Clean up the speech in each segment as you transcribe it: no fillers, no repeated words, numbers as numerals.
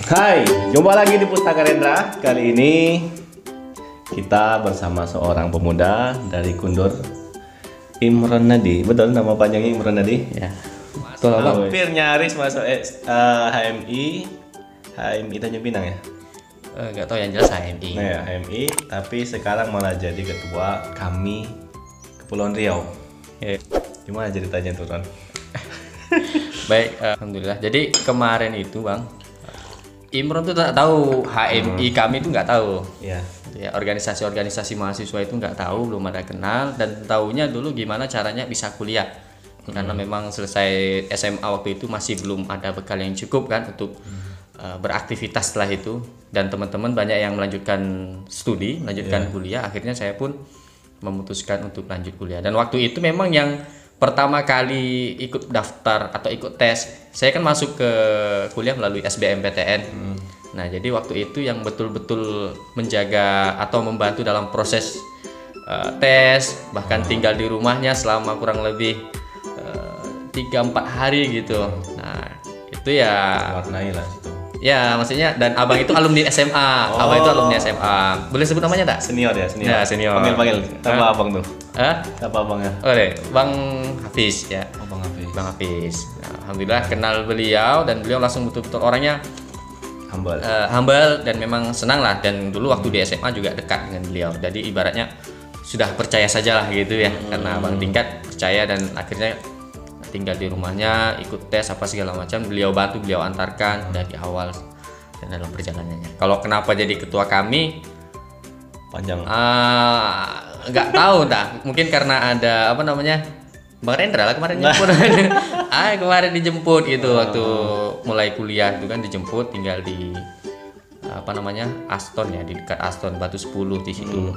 Hai, jumpa lagi di Pustaka Rendra. Kali ini kita bersama seorang pemuda dari Kundur, Imron Nadi. Betul nama panjangnya Imron Nadi? Ya. Betul Bang. Hampir nyaris masuk HMI Tanjung Pinang ya. Nggak tahu yang jelas HMI. Nah ya HMI, tapi sekarang malah jadi ketua kami Kepulauan Riau. Ya. Gimana ceritanya tuh Ron? Baik, alhamdulillah. Jadi kemarin itu Bang, Imron tuh tak tahu HMI kami itu nggak tahu. Ya. Ya, organisasi-organisasi mahasiswa itu nggak tahu, belum ada kenal, dan taunya dulu gimana caranya bisa kuliah. Karena memang selesai SMA waktu itu masih belum ada bekal yang cukup kan untuk beraktivitas setelah itu, dan teman-teman banyak yang melanjutkan studi, melanjutkan kuliah. Akhirnya saya pun memutuskan untuk lanjut kuliah. Dan waktu itu memang yang pertama kali ikut daftar atau ikut tes, saya kan masuk ke kuliah melalui SBMPTN. Nah, jadi waktu itu yang betul-betul menjaga atau membantu dalam proses tes, bahkan tinggal di rumahnya selama kurang lebih 3-4 hari gitu. Nah, itu ya Warnai lah situ. ya maksudnya, dan abang itu alumni SMA. Abang itu alumni SMA. Boleh sebut namanya tak? Senior ya, senior. Ya, senior. Panggil. Apa abang tuh? Hah? Apa abangnya? Boleh, Bang Hafiz ya. Oh, Bang Hafiz. Bang Hafiz. Nah, alhamdulillah kenal beliau, dan beliau langsung betul-betul orangnya Humble. humble, dan memang senang lah. Dan dulu waktu di SMA juga dekat dengan beliau. Jadi ibaratnya sudah percaya saja lah gitu ya. Karena abang tingkat percaya, dan akhirnya tinggal di rumahnya, ikut tes apa segala macam, beliau bantu, beliau antarkan dari awal dan dalam perjalanannya. Kalau kenapa jadi ketua kami, Panjang. nggak tahu dah. Mungkin karena ada apa namanya, Bang Rendra lah kemarin jemput. Kemarin dijemput gitu waktu mulai kuliah itu kan, dijemput tinggal di apa namanya, Aston ya, di dekat Aston Batu 10 di situ.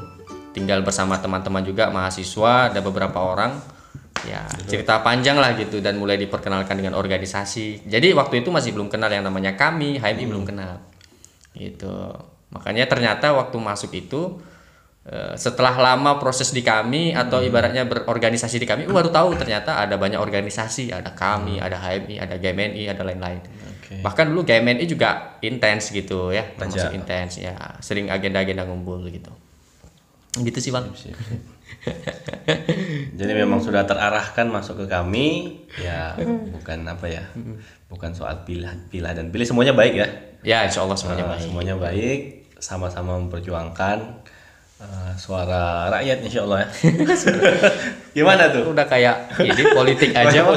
Tinggal bersama teman-teman juga mahasiswa, ada beberapa orang. Ya, cerita panjang lah gitu, dan mulai diperkenalkan dengan organisasi. Jadi waktu itu masih belum kenal yang namanya kami, HMI belum kenal. Gitu. Makanya ternyata waktu masuk itu setelah lama proses di kami atau ibaratnya berorganisasi di kami, baru tahu ternyata ada banyak organisasi, ada kami, ada HMI, ada GMNI, ada lain-lain. Okay. Bahkan dulu GMNI juga intens gitu ya, termasuk Tajam. intens ya, sering agenda-agenda ngumpul gitu. Gitu sih Bang. Sip. Jadi memang sudah terarahkan masuk ke kami, ya bukan apa ya, bukan soal pilih dan pilih, semuanya baik ya. Ya, insya Allah semuanya baik. Semuanya baik, sama-sama memperjuangkan suara rakyat insya Allah ya. Gimana tuh? Udah kayak ini politik aja Bang.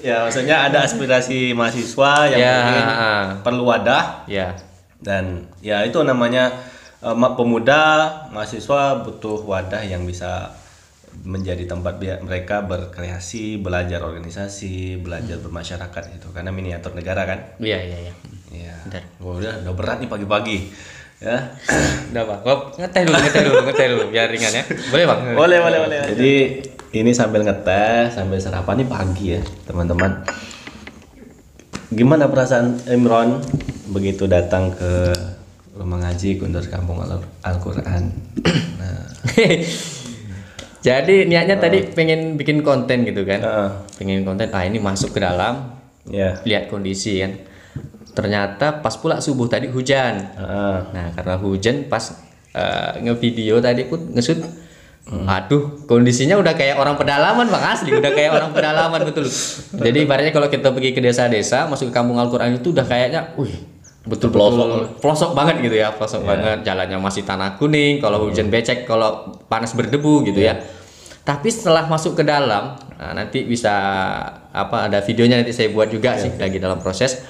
Ya maksudnya ada aspirasi mahasiswa yang Ya, mungkin perlu wadah, Ya. dan ya itu namanya pemuda mahasiswa butuh wadah yang bisa menjadi tempat mereka berkreasi, belajar organisasi, belajar bermasyarakat gitu, karena miniatur negara kan. Iya. Iya. Benar. Udah berat nih pagi-pagi ya. Udah Bang. Ngeteh dulu biar ringan ya. Boleh Bang? Boleh. Jadi ini sambil ngeteh, sambil sarapan nih pagi ya teman-teman. Gimana perasaan Imron begitu datang ke rumah ngaji Kundur Kampung Al-Quran? Nah. Jadi niatnya tadi pengen bikin konten gitu kan. Heeh. Pengen konten, ini masuk ke dalam, Ya. lihat kondisi kan. Ternyata pas pula subuh tadi hujan. Nah, karena hujan pas ngevideo tadi pun ngesut. Aduh, kondisinya udah kayak orang pedalaman Bang, asli udah kayak orang pedalaman betul. Jadi ibaratnya kalau kita pergi ke desa-desa, masuk ke kampung Al-Quran itu udah kayaknya betul pelosok banget gitu ya, pelosok banget. Jalannya masih tanah kuning, kalau hujan becek, kalau panas berdebu gitu ya. Tapi setelah masuk ke dalam, nanti bisa ada videonya, nanti saya buat juga sih, lagi dalam proses.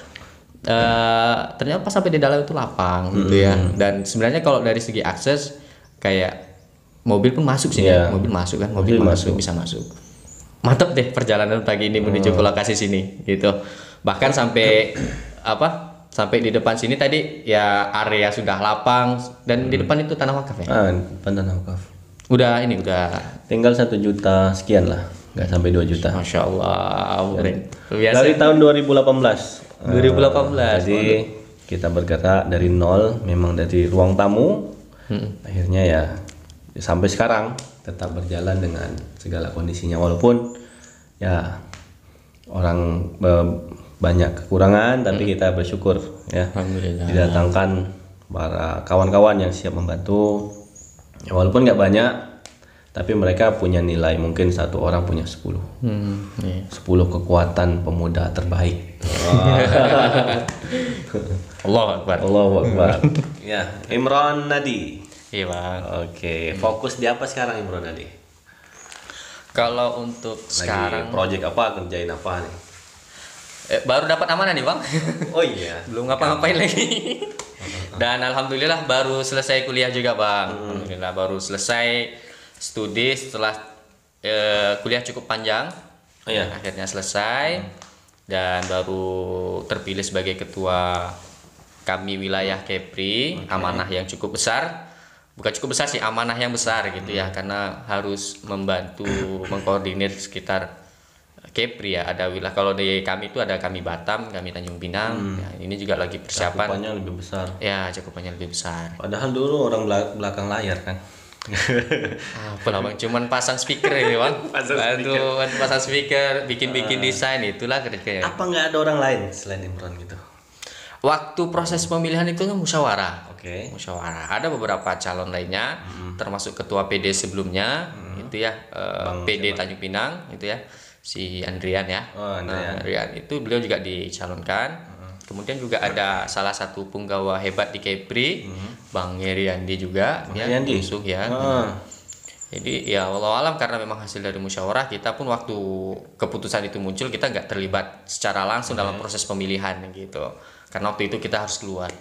Ternyata pas sampai di dalam itu lapang gitu ya. Dan sebenarnya kalau dari segi akses, kayak mobil pun masuk sih ya. Mobil masuk kan, mobil masuk, bisa masuk. Mantap deh perjalanan pagi ini menuju ke lokasi sini gitu. Bahkan sampai sampai di depan sini tadi ya, area sudah lapang, dan di depan itu tanah wakaf ya. Depan tanah wakaf. Udah Tinggal 1 juta sekian lah, nggak sampai 2 juta. Masya Allah. Biasa. Dari tahun 2018. 2018. Jadi kita bergerak dari nol, memang dari ruang tamu. Akhirnya ya sampai sekarang tetap berjalan dengan segala kondisinya, walaupun ya orang banyak kekurangan, tapi kita bersyukur ya Alhamdulillah. didatangkan para kawan-kawan yang siap membantu. Ya, walaupun nggak banyak, tapi mereka punya nilai. Mungkin satu orang punya 10 Iya. 10 kekuatan pemuda terbaik. Allahu Akbar. Allahu Akbar. Ya, Imron Nadi. Iya bang. Oke, fokus di apa sekarang Imron Nadi? Kalau untuk Lagi sekarang project apa, kerjain apa nih? baru dapat amanah nih bang. Oh iya. Belum ngapa-ngapain lagi. Dan alhamdulillah baru selesai kuliah juga bang. Alhamdulillah baru selesai studi setelah kuliah cukup panjang. Oh iya. Akhirnya selesai dan baru terpilih sebagai ketua kami wilayah Kepri. Amanah yang cukup besar. Bukan cukup besar sih, amanah yang besar gitu ya, karena harus membantu mengkoordinir sekitar Kepri ya. Ada wilayah, kalau di kami itu ada kami Batam, kami Tanjung Pinang. Ya, ini juga lagi persiapan. Cakupannya lebih besar. Ya, cakupannya lebih besar. Padahal dulu orang belakang layar kan. Apalah bang, cuman pasang speaker ini bang. Pasang speaker. Bantu pasang speaker, bikin bikin desain, itulah kerjanya. Apa nggak ada orang lain selain Imron gitu? Waktu proses pemilihan itu kan musyawarah. Oke. Musyawarah. Ada beberapa calon lainnya, termasuk ketua PD sebelumnya, itu ya, PD Tanjung Pinang, itu ya, si Andrian ya. Oh, Andrian. Nah, Andrian itu beliau juga dicalonkan. Kemudian juga ada salah satu punggawa hebat di Kepri, Bang Heriandi juga, ya, Heriandi? diusung ya. Ah. Jadi ya wallahu alam, karena memang hasil dari musyawarah, kita pun waktu keputusan itu muncul kita nggak terlibat secara langsung dalam proses pemilihan gitu. Karena waktu itu kita harus keluar.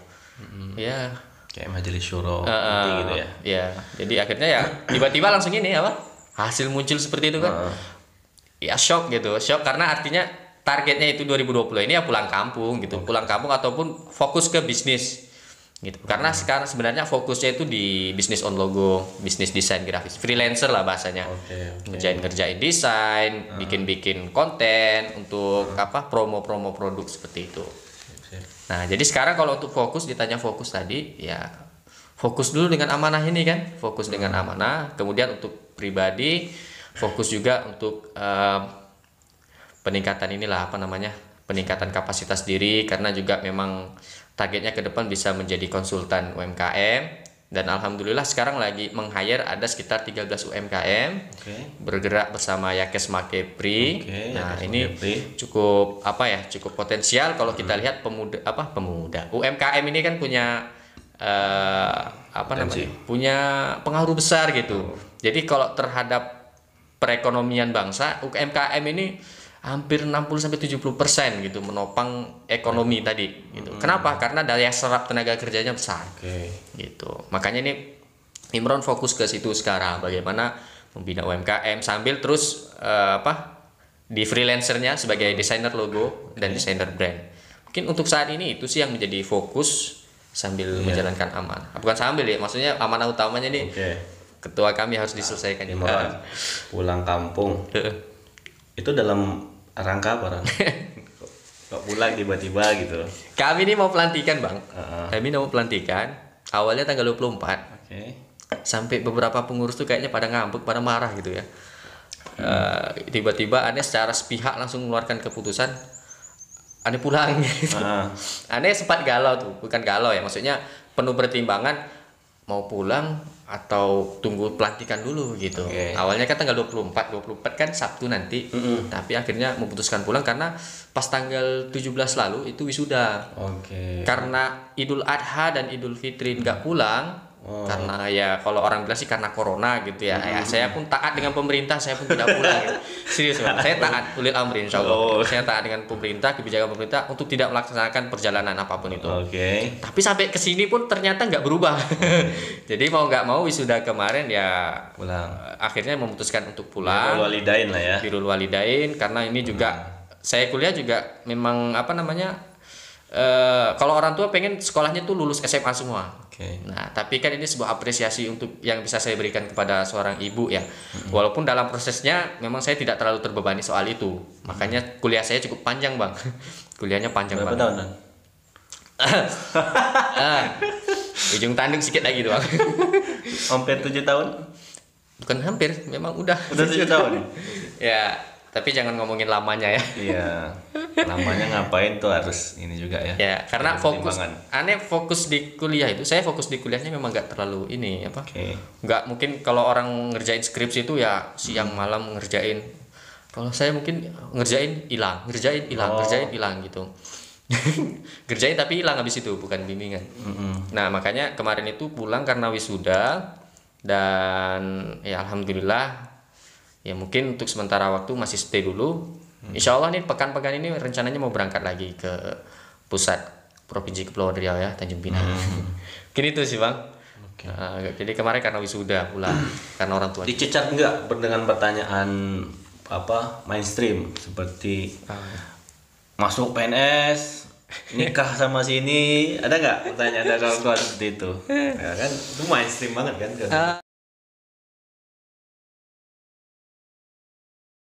Ya. Kayak majelis syuro penting gitu ya. Ya, jadi akhirnya ya tiba-tiba langsung ini apa? Hasil muncul seperti itu kan. Ya shock gitu. Shock karena artinya targetnya itu 2020 ini ya pulang kampung gitu. Pulang kampung ataupun fokus ke bisnis. Gitu. Karena sekarang sebenarnya fokusnya itu di bisnis on logo, bisnis desain grafis, freelancer lah bahasanya. Oke. Ngerjain desain, bikin konten untuk apa? Promo produk seperti itu. Nah, jadi sekarang kalau untuk fokus, ditanya fokus tadi, ya fokus dulu dengan amanah ini kan, fokus dengan amanah. Kemudian untuk pribadi, fokus juga untuk peningkatan inilah apa namanya, peningkatan kapasitas diri, karena juga memang targetnya ke depan bisa menjadi konsultan UMKM. Dan alhamdulillah sekarang lagi meng-hire ada sekitar 13 UMKM bergerak bersama Yakesma Kepri. Nah, Yakesma ini Kepri. cukup apa ya, cukup potensial kalau kita lihat pemuda UMKM ini kan punya apa namanya, punya pengaruh besar gitu. Jadi kalau terhadap perekonomian bangsa, UMKM ini hampir 60-70% gitu menopang ekonomi tadi gitu. Kenapa? Karena daya serap tenaga kerjanya besar. Gitu. Makanya ini Imron fokus ke situ sekarang, bagaimana membina UMKM sambil terus di freelancernya sebagai desainer logo dan desainer brand. Mungkin untuk saat ini itu sih yang menjadi fokus sambil menjalankan amanah. Bukan sambil ya, maksudnya amanah utamanya nih. Ketua kami harus diselesaikan Imron pulang kampung. Itu dalam rangka apa Ran? Kok pulang tiba-tiba gitu? Kami ini mau pelantikan bang. Kami mau pelantikan. Awalnya tanggal 24. Sampai beberapa pengurus tuh kayaknya pada ngambek, pada marah gitu ya. Tiba-tiba aneh secara sepihak langsung mengeluarkan keputusan. Aneh pulang. Gitu. Aneh sempat galau tuh, bukan galau ya. Maksudnya penuh pertimbangan mau pulang atau tunggu pelantikan dulu gitu. Awalnya kan tanggal 24 kan Sabtu nanti. Tapi akhirnya memutuskan pulang karena pas tanggal 17 lalu itu wisuda. Karena Idul Adha dan Idul Fitri nggak pulang. Karena ya kalau orang bilang sih karena corona gitu ya. Ya saya pun taat dengan pemerintah, saya pun tidak pulang gitu. Serius Bang, saya taat ulil amri insyaallah. Saya taat dengan pemerintah, kebijakan pemerintah untuk tidak melaksanakan perjalanan apapun itu. Tapi sampai ke sini pun ternyata nggak berubah. Jadi mau nggak mau wisuda kemarin ya pulang. Akhirnya memutuskan untuk pulang. Birrul walidain lah ya. Birrul walidain karena ini juga saya kuliah juga memang apa namanya, kalau orang tua pengen sekolahnya tuh lulus SMA semua. Nah, tapi kan ini sebuah apresiasi untuk yang bisa saya berikan kepada seorang ibu ya. Walaupun dalam prosesnya memang saya tidak terlalu terbebani soal itu. Makanya kuliah saya cukup panjang, Bang. Kuliahnya panjang banget. Berapa tahun? Ujung tanduk sedikit lagi tuh, Bang. Hampir 7 tahun? Bukan hampir, memang udah. Udah 7 tahun. Ya, Tapi jangan ngomongin lamanya ya. Iya. Lamanya ngapain tuh harus ini juga ya. Ya, karena Ada fokus pertimbangan. fokus di kuliah itu, saya fokus di kuliahnya memang nggak terlalu ini apa. Oke. Nggak mungkin kalau orang ngerjain skripsi itu ya siang malam ngerjain. Kalau saya mungkin ngerjain hilang gitu. Ngerjain tapi hilang habis itu, bukan bimbingan. Nah, makanya kemarin itu pulang karena wisuda dan ya alhamdulillah ya mungkin untuk sementara waktu masih stay dulu. Insya Allah nih pekan-pekan ini rencananya mau berangkat lagi ke pusat Provinsi Kepulauan Riau ya, Tanjung Pinang. Mungkin itu sih Bang. Jadi kemarin karena wisuda pulang karena orang tua. Dicecar enggak dengan pertanyaan apa mainstream seperti masuk PNS, nikah sama sini, ada nggak pertanyaan dari orang tua seperti itu? Ya kan itu mainstream banget kan?